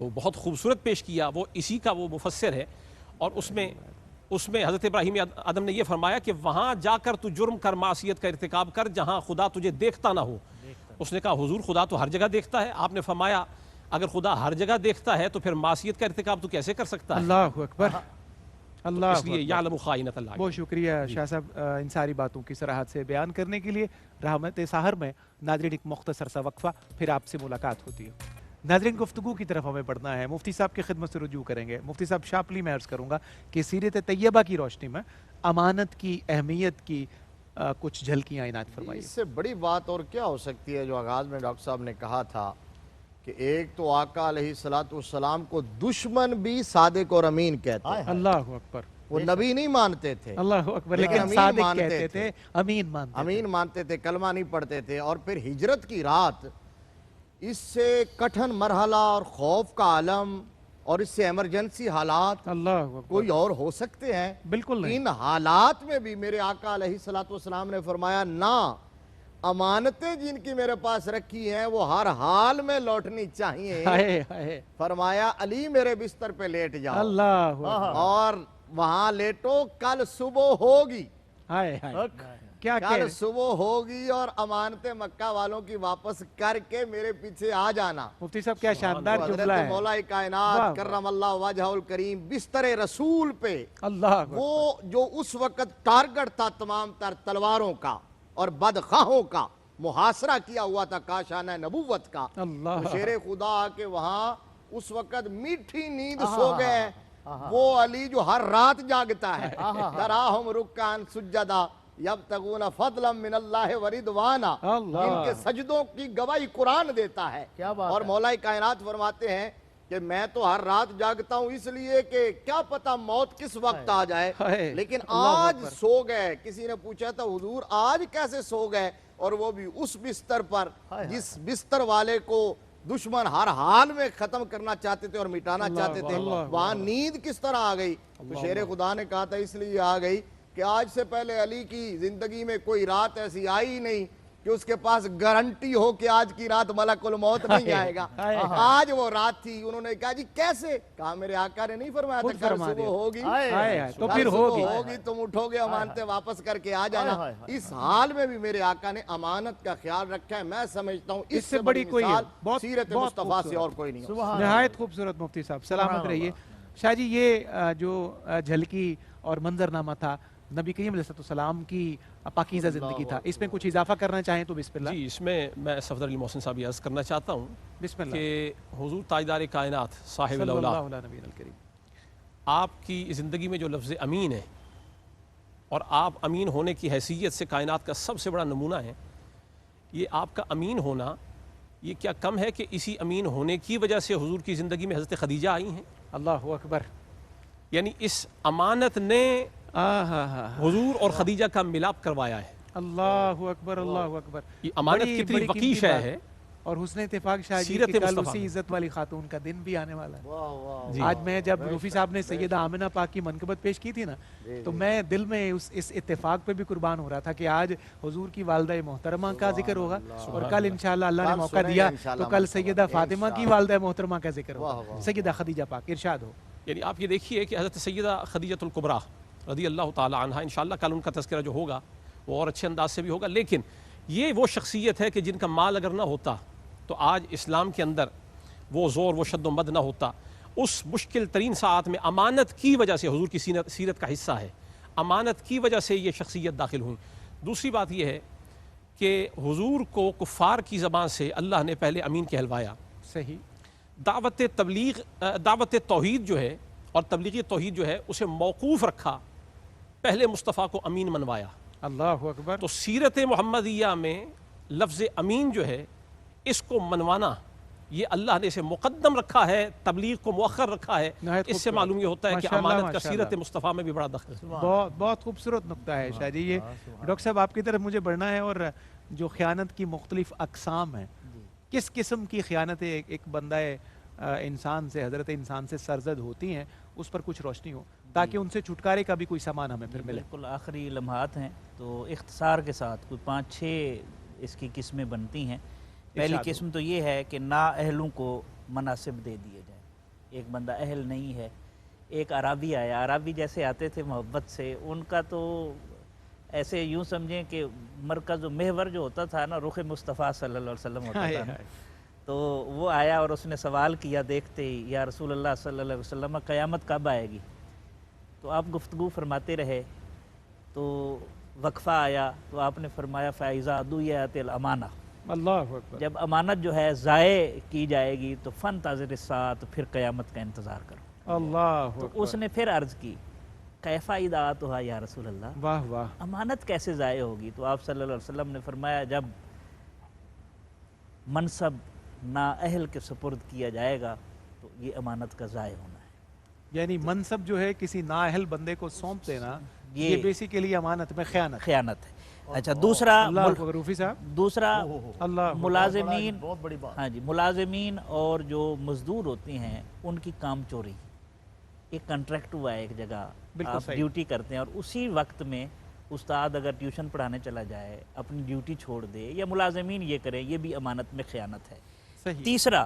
وہ بہت خوبصورت پیش کیا، وہ اسی کا وہ مفسر ہے. اور اس میں حضرت ابراہیم ادم نے یہ فرمایا کہ وہاں جا کر تو جرم کر، معصیت کا ارتکاب کر جہاں خدا تجھے دیکھتا نہ ہو. اس نے کہا حضور خدا تو ہر جگہ دیکھتا ہے. آپ نے فرمایا اگر خدا ہر جگہ دیکھتا ہے تو پھر معصیت کا ارتکاب تو کیسے کر سکتا ہے؟ اللہ اکبر، اللہ اس لیے یعلم خائنۃ الاعین. بہت شکریہ شاہ صاحب ان ساری باتوں کی صراحت سے بیان کرنے کے لیے. رحمت سحر میں ناظرین ایک مختصر سا وقفہ، پھر آپ سے ملاقات ہوتی ہے. ناظرین گفتگو کی طرف ہمیں بڑھنا ہے. مفتی صاحب کی خدمت سے رجوع کریں گے. مفتی صاحب شارپلی میں عرض کروں گا کہ سیرت طیبہ کی روشنی میں امانت کی اہمیت کی کچھ جھلکیاں عنایت فرمائیے. اس سے بڑی بات اور کیا ہو سکتی ہے جو آغاز میں ڈاکٹر صاحب نے کہا تھا کہ ایک تو آقا علیہ السلام کو دشمن بھی صادق اور امین کہتے ہیں. اللہ اکبر. وہ نبی نہیں مانتے تھے، اللہ اکبر، لیکن لیکن امین صادق مانتے کہتے تھے، تھے، امین مانتے تھے، کلمہ نہیں پڑھتے تھے. اور پھر ہجرت کی رات، اس سے کٹھن مرحلہ اور خوف کا عالم اور اس سے ایمرجنسی حالات اللہ کوئی اور ہو سکتے ہیں؟ بالکل نہیں. ان حالات میں بھی میرے آقا علیہ السلام نے فرمایا نہ، امانتیں جن کی میرے پاس رکھی ہیں وہ ہر حال میں لوٹنی چاہیے. فرمایا علی میرے بستر پہ لیٹ جاؤ، اللہ اور وہاں لیٹو، کل صبح ہوگی، کیا کل صبح ہوگی اور امانتیں مکہ والوں کی واپس کر کے میرے پیچھے آ جانا. مفتی صاحب کیا شاندار جملہ حضرت ہے. مولا کائنات کرم اللہ وجہہ الکریم بستر رسول پہ، اللہ وہ جو اس وقت ٹارگٹ تھا تمام تر تلواروں کا اور بدخواہوں کا، محاصرہ کیا ہوا تھا کاشانہ نبوت کا. شیر خدا کے وہاں اس وقت میٹھی نیند سو گئے وہ علی جو ہر رات جاگتا ہے. تراہم رکعن سجدہ یبتغون فضلا من اللہ ورضوانا، ان کے سجدوں کی گواہی قرآن دیتا ہے. اور مولا کائنات فرماتے ہیں کہ میں تو ہر رات جاگتا ہوں اس لیے کہ کیا پتا موت کس وقت آ جائے، لیکن آج سو گئے. کسی نے پوچھا تھا حضور آج کیسے سو گئے، اور وہ بھی اس بستر پر جس بستر والے کو دشمن ہر حال میں ختم کرنا چاہتے تھے اور مٹانا چاہتے تھے، وہاں نیند کس طرح آ گئی؟ تو شیر خدا نے کہا تھا اس لیے آ گئی کہ آج سے پہلے علی کی زندگی میں کوئی رات ایسی آئی نہیں کہ اس کے پاس گارنٹی ہو کہ آج کی رات ملک الموت نہیں آئے گا. آج وہ رات تھی. انہوں نے کہا جی کیسے؟ کہا میرے آقا نے نہیں فرمایا تھا کل صبح ہوگی تو پھر ہوگی، تم اٹھو گے امانتیں واپس کر کے آ جانا. اس حال میں بھی میرے آقا نے امانت کا خیال رکھا ہے. میں سمجھتا ہوں اس سے بڑی مثال سیرت مصطفیٰ سے اور کوئی نہیں. نہایت خوبصورت مفتی صاحب، سلامت رہیے. شاہ جی یہ جو جھلکی اور منظرنامہ تھا نبی کریم علیہ السلام کی پاکیزہ زندگی تھا، اس میں کچھ اضافہ کرنا چاہیں تو بسم اللہ. جی اس میں میں صفدر علی محسن صاحب عرض کرنا چاہتا ہوں بسم اللہ کہ حضور تاجدار کائنات صاحب صلی الاولیاء اللہ علیہ الکریم، آپ کی زندگی میں جو لفظ امین ہے اور آپ امین ہونے کی حیثیت سے کائنات کا سب سے بڑا نمونہ ہے. یہ آپ کا امین ہونا یہ کیا کم ہے کہ اسی امین ہونے کی وجہ سے حضور کی زندگی میں حضرت خدیجہ آئی ہیں. اللہ اکبر. یعنی اس امانت نے حضور اور خدیجہ کا ملاپ کروایا ہے. اللہ اکبر، اللہ اکبر. یہ امانت کتنی وقی شے ہے. اور حسن اتفاق شاہ جی سیرت کہ کل مصطفیٰ اسی عزت والی خاتون کا دن بھی آنے والا ہے. جی. آج میں جب روفی صاحب نے سیدہ آمنہ پاک کی منقبت پیش کی تھی نا تو میں دل میں اس اتفاق پہ بھی قربان ہو رہا تھا کہ آج حضور کی والدہ محترمہ کا ذکر ہوگا اور کل انشاءاللہ اللہ نے موقع دیا تو کل سیدہ فاطمہ کی والدہ محترمہ کا ذکر ہوگا، سیدہ خدیجہ پاک. ارشاد ہو. یعنی آپ یہ دیکھیے کہ حضرت سیدہ خدیجۃ الکبریٰ رضی اللہ تعالی عنہا، انشاءاللہ کل ان کا تذکرہ جو ہوگا وہ اور اچھے انداز سے بھی ہوگا. لیکن یہ وہ شخصیت ہے کہ جن کا مال اگر نہ ہوتا تو آج اسلام کے اندر وہ زور و شد و مد نہ ہوتا. اس مشکل ترین ساعت میں امانت کی وجہ سے حضور کی سیرت کا حصہ ہے، امانت کی وجہ سے یہ شخصیت داخل ہوئی. دوسری بات یہ ہے کہ حضور کو کفار کی زبان سے اللہ نے پہلے امین کہلوایا. صحیح. دعوت تبلیغ، دعوت توحید جو ہے اور تبلیغی توحید جو ہے اسے موقوف رکھا، پہلے مصطفیٰ کو امین منوایا. اللہ اکبر. تو سیرت محمدیہ میں لفظ امین جو ہے اس کو منوانا یہ اللہ نے اسے مقدم رکھا ہے، تبلیغ کو مؤخر رکھا ہے۔ اس سے معلوم یہ ہوتا ہے کہ امانت کا سیرت مصطفیٰ میں بھی بڑا دخل ہے۔ بہت خوبصورت نقطہ ہے شاہ جی۔ یہ ڈاکٹر صاحب آپ کی طرف مجھے بڑھنا ہے، اور جو خیانت کی مختلف اقسام ہیں، کس قسم کی خیانتیں ایک بندہ انسان سے، حضرت انسان سے سرزد ہوتی ہیں، اس پر کچھ روشنی ہو تاکہ ان سے چھٹکارے کا بھی کوئی سامان ہمیں پھر ملے۔ بالکل آخری لمحات ہیں تو اختصار کے ساتھ کوئی 5-6 اس کی قسمیں بنتی ہیں۔ پہلی قسم تو یہ ہے کہ نااہلوں کو مناصب دے دیے جائیں۔ ایک بندہ اہل نہیں ہے، ایک عرابی آیا، عرابی جیسے آتے تھے محبت سے، ان کا تو ایسے یوں سمجھیں کہ مرکز و محور جو ہوتا تھا نا، رخ مصطفیٰ صلی اللہ علیہ وسلم ہوتا تھا نا، تو وہ آیا اور اس نے سوال کیا دیکھتے ہی، یا رسول اللہ صلی اللہ علیہ وسلم قیامت کب آئے گی؟ تو آپ گفتگو فرماتے رہے، تو وقفہ آیا تو آپ نے فرمایا فَإِذَا ضُيِّعَتِ الْأَمَانَةُ، اللہ اکبر۔ جب امانت جو ہے ضائع کی جائے گی تو فَانْتَظِرِ السَّاعَةَ، تو پھر قیامت کا انتظار کرو۔ اللہ تو اکبر۔ اس نے پھر عرض کی کیف اضاعتها یا رسول اللہ، واہ واہ۔ امانت کیسے ضائع ہوگی؟ تو آپ صلی اللہ علیہ وسلم نے فرمایا جب منصب نااہل کے سپرد کیا جائے گا تو یہ امانت کا ضائع ہونا ہے۔ یعنی منصب جو ہے کسی نااہل بندے کو سونپ دینا، یہ بیسیکلی امانت میں خیانت ہے۔ اچھا، دوسرا اللہ اکبر روفی صاحب، دوسرا اللہ ملازمین، بہت بڑی بات۔ ہاں جی، ملازمین اور جو مزدور ہوتے ہیں ان کی کام چوری۔ ایک کنٹریکٹ ہوا ہے ایک جگہ، آپ ڈیوٹی کرتے ہیں اور اسی وقت میں استاد اگر ٹیوشن پڑھانے چلا جائے، اپنی ڈیوٹی چھوڑ دے، یا ملازمین یہ کریں، یہ بھی امانت میں خیانت ہے۔ صحیح۔ تیسرا،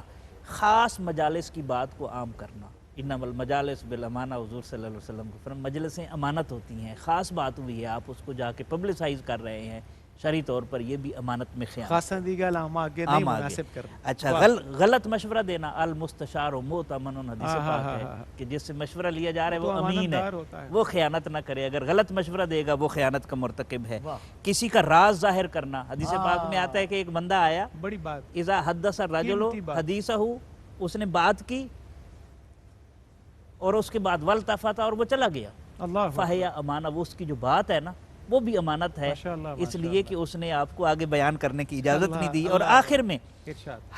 خاص مجالس کی بات کو عام کرنا۔ انما المجالس بالامانہ، حضور صلی اللہ علیہ وسلم کو فرمایا مجلسیں امانت ہوتی ہیں، خاص بات ہوئی ہے آپ اس کو جا کے پبلسائز کر رہے ہیں شرعی طور پر، یہ بھی امانت میں خیانت ہے۔ خاصاً دیگا لہما آگے نہیں مناسب کرنا۔ اچھا، غلط مشورہ دینا، المستشار و مؤتمن، حدیث پاک ہے کہ جس سے مشورہ لیا جا رہا ہے وہ امین ہے، وہ خیانت نہ کرے، اگر غلط مشورہ دے گا وہ خیانت کا مرتکب ہے۔ کسی کا راز ظاہر کرنا، حدیث پاک میں آتا ہے کہ ایک بندہ آیا، بڑی بات، اذا حدث الرجل حدیثہ، اس نے بات کی اور اس کے بعد والتفت، اور وہ چلا گیا، اللہ فہی امانہ، وہ اس کی جو بات ہے نا وہ بھی امانت ہے، اس لیے کہ اس نے آپ کو آگے بیان کرنے کی اجازت نہیں دی۔ اور آخر میں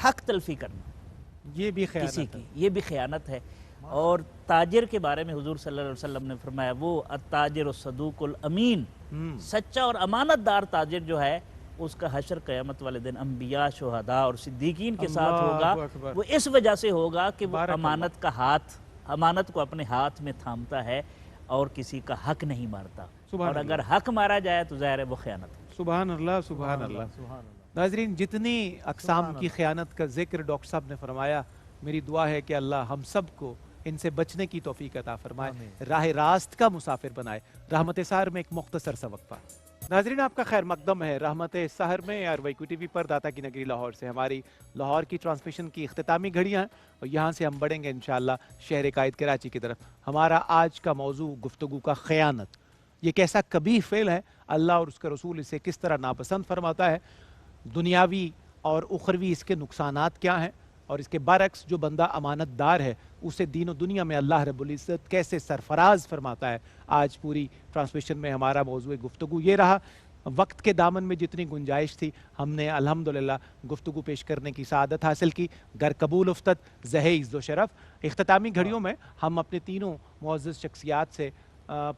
حق تلفی کرنا، یہ بھی کسی کی، یہ بھی خیانت ہے۔ اور تاجر کے بارے میں حضور صلی اللہ علیہ وسلم نے فرمایا وہ التاجر الصدوق الامین، سچا اور امانت دار تاجر جو ہے اس کا حشر قیامت والے دن انبیاء، شہداء اور صدیقین کے ساتھ ہوگا۔ وہ اس وجہ سے ہوگا کہ وہ امانت کا ہاتھ، امانت کو اپنے ہاتھ میں تھامتا ہے اور کسی کا حق نہیں مارتا، اور اگر حق مارا جائے تو ظاہر ہے وہ خیانت ہے۔ سبحان اللہ، سبحان اللہ۔ ناظرین، جتنی اقسام کی خیانت کا ذکر ڈاکٹر صاحب نے فرمایا، میری دعا ہے کہ اللہ ہم سب کو ان سے بچنے کی توفیق عطا فرمائے، راہ راست کا مسافر بنائے۔ رحمت سحر میں ایک مختصر سا وقفہ۔ ناظرین، آپ کا خیر مقدم ہے رحمت سحر میں، اور ویکو ٹی وی پر داتا کی نگری لاہور سے ہماری لاہور کی ٹرانسمیشن کی اختتامی گھڑیاں ہیں، اور یہاں سے ہم بڑھیں گے انشاءاللہ شہر قائد کراچی کی طرف۔ ہمارا آج کا موضوع گفتگو کا خیانت، یہ کیسا قبیح فعل ہے، اللہ اور اس کے رسول اسے کس طرح ناپسند فرماتا ہے، دنیاوی اور اخروی اس کے نقصانات کیا ہیں، اور اس کے برعکس جو بندہ امانت دار ہے اسے دین و دنیا میں اللہ رب العزت کیسے سرفراز فرماتا ہے۔ آج پوری ٹرانسمیشن میں ہمارا موضوع گفتگو یہ رہا۔ وقت کے دامن میں جتنی گنجائش تھی ہم نے الحمدللہ گفتگو پیش کرنے کی سعادت حاصل کی، گر قبول افتد زہ عزت و شرف۔ اختتامی گھڑیوں میں ہم اپنے تینوں معزز شخصیات سے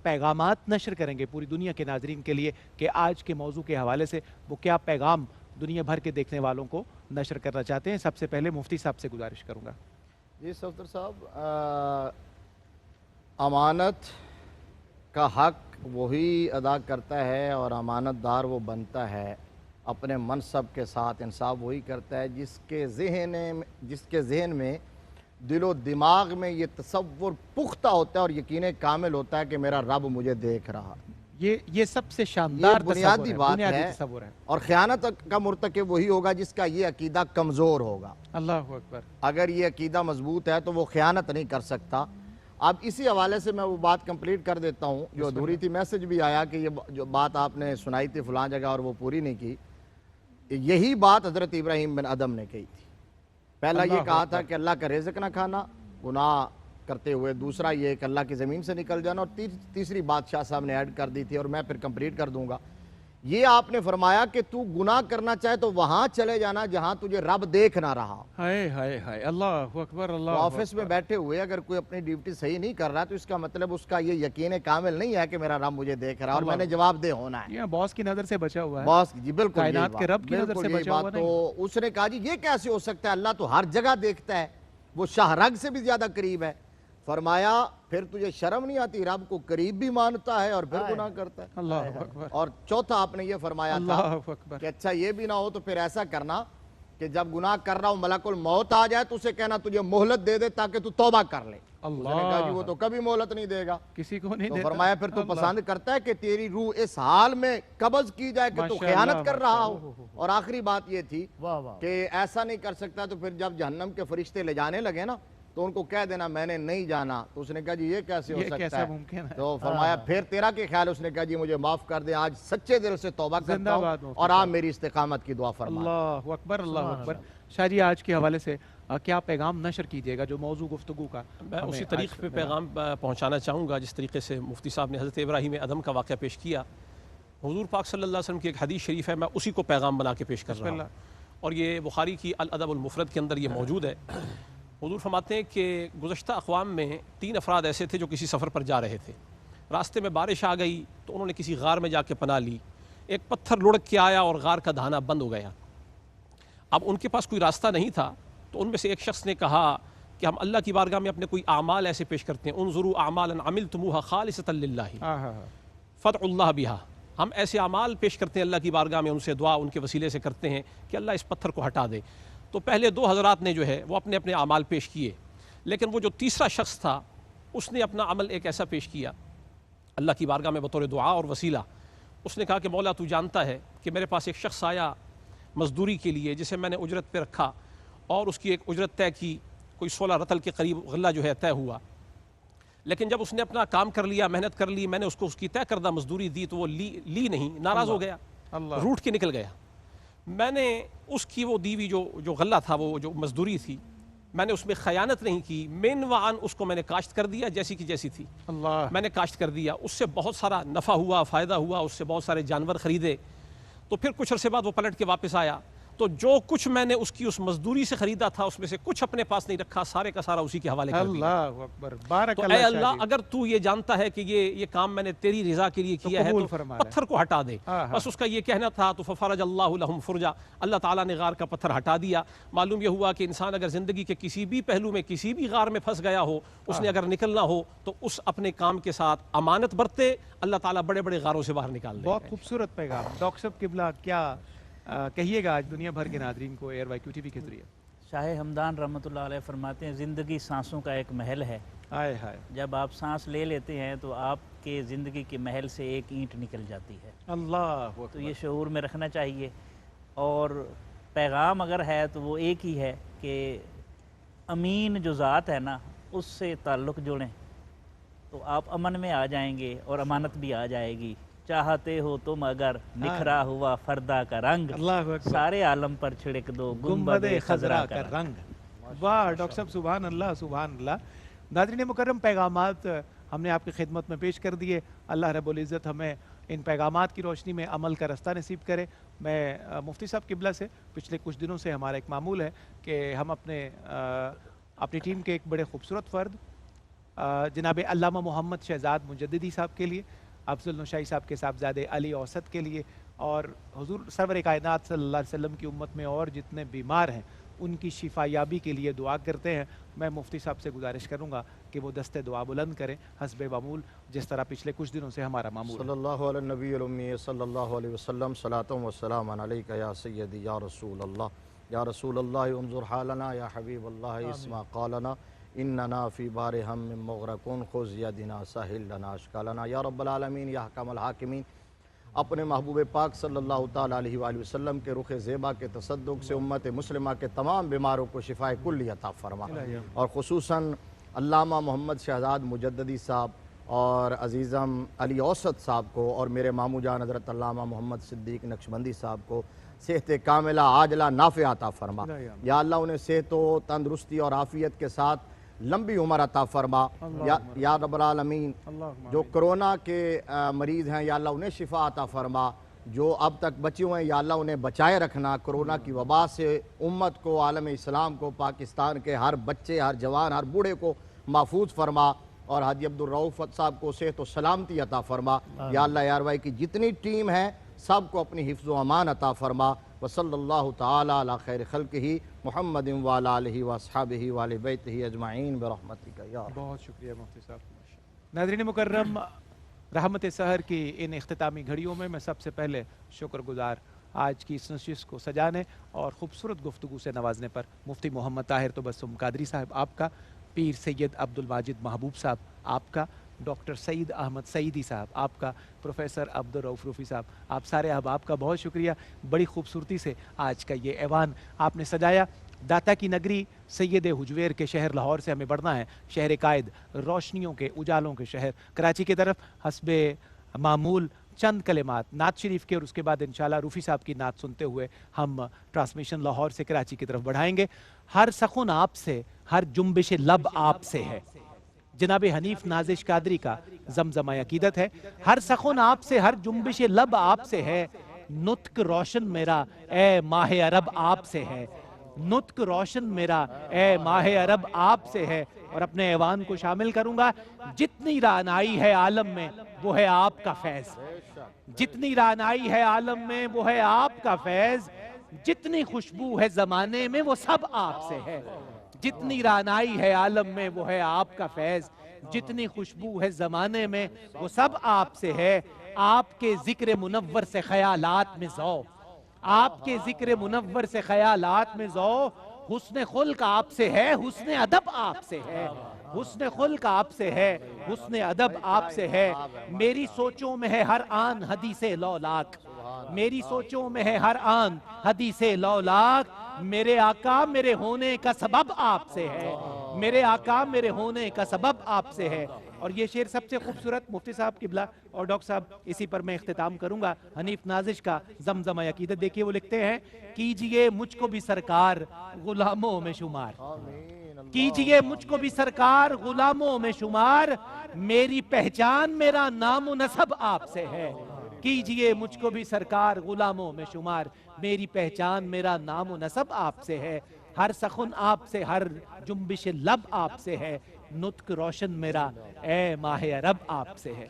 پیغامات نشر کریں گے پوری دنیا کے ناظرین کے لیے کہ آج کے موضوع کے حوالے سے وہ کیا پیغام دنیا بھر کے دیکھنے والوں کو نشر کرنا چاہتے ہیں۔ سب سے پہلے مفتی صاحب سے گزارش کروں گا۔ جی صفدر صاحب، امانت کا حق وہی ادا کرتا ہے اور امانت دار وہ بنتا ہے، اپنے منصب کے ساتھ انصاف وہی کرتا ہے جس کے ذہن میں دل و دماغ میں یہ تصور پختہ ہوتا ہے اور یقین کامل ہوتا ہے کہ میرا رب مجھے دیکھ رہا۔ یہ سب سے شاندار بنیادی بات تصور ہے، اور خیانت کا مرتکب وہی ہوگا جس کا یہ عقیدہ کمزور ہوگا۔ اللہ اکبر۔ اگر یہ عقیدہ مضبوط ہے تو وہ خیانت نہیں کر سکتا۔ اب اسی حوالے سے میں وہ بات کمپلیٹ کر دیتا ہوں جو ادھوری تھی، میسج بھی آیا کہ یہ جو بات آپ نے سنائی تھی فلاں جگہ اور وہ پوری نہیں کی۔ یہی بات حضرت ابراہیم بن ادم نے کہی تھی۔ پہلا یہ کہا تھا کہ اللہ کا رزق نہ کھانا گناہ کرتے ہوئے، دوسرا یہ کہ اللہ کی زمین سے نکل جانا، اور تیسری بات شاہ صاحب نے ایڈ کر دی تھی اور میں پھر کمپلیٹ کر دوں گا یہ آپ نے فرمایا کہ تو گناہ کرنا چاہے تو وہاں چلے جانا جہاں تجھے رب دیکھ نہ رہا. ہائے ہائے ہائے اللہ اکبر اللہ آفس میں بیٹھے ہوئے اگر کوئی اپنی ڈیوٹی صحیح نہیں کر رہا تو اس کا مطلب اس کا یہ یقین کامل نہیں ہے کہ میرا رب مجھے دیکھ رہا اور میں نے جواب دہ ہونا ہے. یہ باس کی نظر سے بچا ہوا ہے, باس جی بالکل کائنات کے رب کی نظر سے بچا ہوا نہیں. تو اس نے کہا جی یہ کیسے ہو سکتا ہے, اللہ تو ہر جگہ دیکھتا ہے, وہ شاہ رگ سے بھی زیادہ قریب ہے. فرمایا پھر تجھے شرم نہیں آتی, رب کو قریب بھی مانتا ہے اور پھر گناہ کرتا ہے. اللہ اکبر اور چوتھا آپ نے یہ فرمایا تھا اللہ اکبر. کہ اچھا یہ بھی نہ ہو تو پھر ایسا کرنا کہ جب گناہ کر رہا ہوں ملک الموت آ جائے تو اسے کہنا تجھے مہلت دے دے تاکہ تو توبہ کر لے. اس نے کہا جی وہ تو کبھی مہلت نہیں دے گا. کسی کو نہیں تو دیتا. فرمایا پھر تو پسند کرتا ہے کہ تیری روح اس حال میں قبض کی جائے کہ تو خیانت کر رہا ہو. اور آخری بات یہ تھی کہ ایسا نہیں کر سکتا تو پھر جب جہنم کے فرشتے لے جانے لگے نا تو ان کو کہہ دینا میں نے نہیں جانا. تو اس نے کہا جی یہ کیسے ہو سکتا ہے, تو فرمایا پھر تیرا کیا خیال. اس نے کہا جی مجھے معاف کر دیں, آج سچے دل سے توبہ کرتا ہوں اور آپ میری استقامت کی دعا فرما. اللہ اکبر اللہ اکبر. شاہ جی آج کے حوالے سے کیا پیغام نشر کیجیے گا جو موضوع گفتگو کا؟ میں اسی طریقے پہ پیغام پہنچانا چاہوں گا جس طریقے سے مفتی صاحب نے حضرت ابراہیم ادم کا واقعہ پیش کیا. حضور پاک صلی اللہ علیہ وسلم کی ایک حدیث شریف ہے, میں اسی کو پیغام بنا کے پیش کر رہا ہوں, اور یہ بخاری کی الادب المفرد کے اندر یہ موجود ہے. حضور فرماتے ہیں کہ گزشتہ اقوام میں 3 افراد ایسے تھے جو کسی سفر پر جا رہے تھے. راستے میں بارش آ گئی تو انہوں نے کسی غار میں جا کے پناہ لی. ایک پتھر لڑک کے آیا اور غار کا دھانا بند ہو گیا. اب ان کے پاس کوئی راستہ نہیں تھا تو ان میں سے ایک شخص نے کہا کہ ہم اللہ کی بارگاہ میں اپنے کوئی اعمال ایسے پیش کرتے ہیں, انظروا اعمالا عملتموها خالصۃ للہ فادعوا اللہ بہا. ہم ایسے اعمال پیش کرتے ہیں اللہ کی بارگاہ میں, ان سے دعا ان کے وسیلے سے کرتے ہیں کہ اللہ اس پتھر کو ہٹا دے. تو پہلے 2 حضرات نے جو ہے وہ اپنے اپنے اعمال پیش کیے, لیکن وہ جو تیسرا شخص تھا اس نے اپنا عمل ایک ایسا پیش کیا اللہ کی بارگاہ میں بطور دعا اور وسیلہ. اس نے کہا کہ مولا تو جانتا ہے کہ میرے پاس ایک شخص آیا مزدوری کے لیے جسے میں نے اجرت پہ رکھا اور اس کی ایک اجرت طے کی, کوئی 16 رطل کے قریب غلہ جو ہے طے ہوا. لیکن جب اس نے اپنا کام کر لیا, محنت کر لی, میں نے اس کو اس کی طے کردہ مزدوری دی تو وہ لی نہیں, ناراض ہو گیا, روٹ کے نکل گیا. میں نے اس کی وہ دیوی جو غلہ تھا, وہ جو مزدوری تھی, میں نے اس میں خیانت نہیں کی, من وعن اس کو میں نے کاشت کر دیا جیسی کی جیسی تھی. میں نے کاشت کر دیا, اس سے بہت سارا نفع ہوا, فائدہ ہوا, اس سے بہت سارے جانور خریدے. تو پھر کچھ عرصے بعد وہ پلٹ کے واپس آیا تو جو کچھ میں نے اس کی اس مزدوری سے خریدا تھا اس میں سے کچھ اپنے پاس نہیں رکھا, سارے کا سارا اسی کے حوالے کر دیا. اللہ اکبر. بارک تو اے اللہ اگر تو یہ جانتا ہے کہ یہ کام میں نے تیری رضا کے لیے کیا ہے تو پتھر کو ہٹا دے. بس اس کا یہ کہنا تھا. تو ففرج اللہ لہم فرجا, اللہ تعالیٰ نے غار کا پتھر ہٹا دیا. معلوم یہ ہوا کہ انسان اگر زندگی کے کسی بھی پہلو میں کسی بھی غار میں پھنس گیا ہو, اس نے اگر نکلنا ہو تو اس اپنے کام کے ساتھ امانت برتے, اللہ تعالیٰ بڑے بڑے غاروں سے باہر نکال دے. بہت خوبصورت پیغام. ڈاکٹر صاحب قبلہ کیا کہیے گا آج دنیا بھر کے ناظرین کو ایئر وائی کیو ٹی وی کے ذریعے؟ شاہ ہمدان رحمۃ اللہ علیہ فرماتے ہیں زندگی سانسوں کا ایک محل ہے. ہائے ہائے. جب آپ سانس لے لیتے ہیں تو آپ کے زندگی کے محل سے ایک اینٹ نکل جاتی ہے. اللہ. تو یہ شعور میں رکھنا چاہیے. اور پیغام اگر ہے تو وہ ایک ہی ہے کہ امین جو ذات ہے نا اس سے تعلق جوڑیں تو آپ امن میں آ جائیں گے اور امانت بھی آ جائے گی. چاہتے ہو تم اگر نکھرا ہوا فردا کا رنگ, سارے عالم پر چھڑک دو گنبد خضرا کا رنگ. واہ ڈاکٹر صاحب, سبحان اللہ سبحان اللہ. ناظرین مکرم, پیغامات ہم نے آپ کی خدمت میں پیش کر دیے. اللہ رب العزت ہمیں ان پیغامات کی روشنی میں عمل کا رستہ نصیب کرے. میں مفتی صاحب قبلہ سے پچھلے کچھ دنوں سے ہمارا ایک معمول ہے کہ ہم اپنی ٹیم کے ایک بڑے خوبصورت فرد جناب علامہ محمد شہزاد مجددی صاحب کے لیے, افضل نشائی صاحب کے صاحبزادے علی اوسط کے لیے, اور حضور سرور کائنات صلی اللہ علیہ وسلم کی امت میں اور جتنے بیمار ہیں ان کی شفا یابی کے لیے دعا کرتے ہیں. میں مفتی صاحب سے گزارش کروں گا کہ وہ دست دعا بلند کریں حسب معمول, جس طرح پچھلے کچھ دنوں سے ہمارا معمول. صلی اللہ علیہ نبی الامی صلی اللہ علیہ وسلم, صلاۃ و سلام علیک یا سیدی یا رسول اللہ, یا رسول اللہ انظر حالنا, یا حبیب اللہ اسمع قالنا, اننا فی بار ہم مغرقون خذ یدنا سہل لنا اشکالنا, یا رب العالمین یا حکم الحاکمین. اپنے محبوب پاک صلی اللہ تعالیٰ علیہ وآلہ وسلم کے رخ زیبا کے تصدق سے امت مسلمہ کے تمام بیماروں کو شفائے کلی عطا فرما, اور خصوصاً علامہ محمد شہزاد مجددی صاحب اور عزیزم علی اوسط صاحب کو, اور میرے ماموں جان حضرت علامہ محمد صدیق نقشبندی صاحب کو صحت کاملہ عاجلہ نافع عطا فرما. یا اللہ انہیں صحت و تندرستی اور عافیت کے ساتھ لمبی عمر عطا فرما. یا رب العالمین جو کرونا کے مریض ہیں یا اللہ انہیں شفا عطا فرما, جو اب تک بچے ہوئے ہیں یا اللہ انہیں بچائے رکھنا کرونا کی وبا سے، امت کو، عالم اسلام کو، پاکستان کے ہر بچے، ہر جوان، ہر بوڑھے کو محفوظ فرما، اور حاجی عبدالرؤف صاحب کو صحت و سلامتی عطا فرما یا اللہ۔ یاروائی کی جتنی ٹیم ہے سب کو اپنی حفظ و امان عطا فرما، وصلی اللہ تعالی علی خیر خلقہ محمد وعلی آلہ واصحابہ وآل بیتہ اجمعین برحمتک یا رب۔ بہت شکریہ مفتی صاحب۔ ناظرین مکرم، رحمت سحر کی ان اختتامی گھڑیوں میں سب سے پہلے شکر گزار آج کی اس نشست کو سجانے اور خوبصورت گفتگو سے نوازنے پر مفتی محمد طاہر تبسم قادری صاحب آپ کا، پیر سید عبد الماجد محبوب صاحب آپ کا، ڈاکٹر سعید احمد سعیدی صاحب آپ کا، پروفیسر عبدالرؤف روفی صاحب، آپ سارے احباب کا بہت شکریہ۔ بڑی خوبصورتی سے آج کا یہ ایوان آپ نے سجایا۔ داتا کی نگری سید حجویر کے شہر لاہور سے ہمیں بڑھنا ہے، شہر قائد، روشنیوں کے اجالوں کے شہر کراچی کی طرف۔ حسب معمول چند کلمات نعت شریف کے اور اس کے بعد انشاءاللہ روفی صاحب کی نعت سنتے ہوئے ہم ٹرانسمیشن لاہور سے کراچی کی طرف بڑھائیں گے۔ ہر سخن آپ سے، ہر جنبش لب آپ سے ہے، جناب حنیف نازش قادری کا زمزمہ عقیدت ہے۔ ہر سخن آپ سے، ہر جنبش لب آپ سے ہے، نطق روشن میرا اے ماہ عرب آپ سے ہے، نطق روشن میرا اے ماہ عرب آپ سے ہے۔ اور اپنے ایوان کو شامل کروں گا، جتنی رعنائی ہے عالم میں وہ ہے آپ کا فیض، جتنی رعنائی ہے عالم میں وہ ہے آپ کا فیض، جتنی خوشبو ہے زمانے میں وہ سب آپ سے ہے، جتنی رعنائی ہے عالم میں وہ ہے آپ کا فیض، جتنی خوشبو ہے زمانے میں وہ سب آپ سے ہے۔ آپ کے ذکر منور سے خیالات میں ذوق، آپ کے ذکر منور سے خیالات میں ذوق، حسن خلق آپ سے ہے، حسن ادب آپ سے ہے، حسن خلق آپ سے ہے، حسن ادب آپ سے ہے۔ میری سوچوں میں ہے ہر آن حدیث لولاک، میری سوچوں میں ہے ہر آن حدیث لولاک، میرے آقا میرے ہونے کا سبب آپ سے ہے، میرے آقا میرے ہونے کا سبب آپ سے ہے۔ اور یہ شعر سب سے خوبصورت مفتی صاحب قبلہ اور ڈاکٹر صاحب اسی پر میں اختتام کروں گا، حنیف نازش کا زمزمہ عقیدت۔ دیکھیے وہ لکھتے ہیں، کیجئے مجھ کو بھی سرکار غلاموں میں شمار، کیجئے مجھ کو بھی سرکار غلاموں میں شمار، میری پہچان میرا نام و نسب آپ سے ہے، کیجئے مجھ کو بھی سرکار غلاموں میں شمار، میری پہچان میرا نام و نسب آپ سے ہے۔ ہر سخن آپ سے، ہر جنبش لب آپ سے ہے، نطق روشن میرا اے ماہ عرب آپ سے ہے۔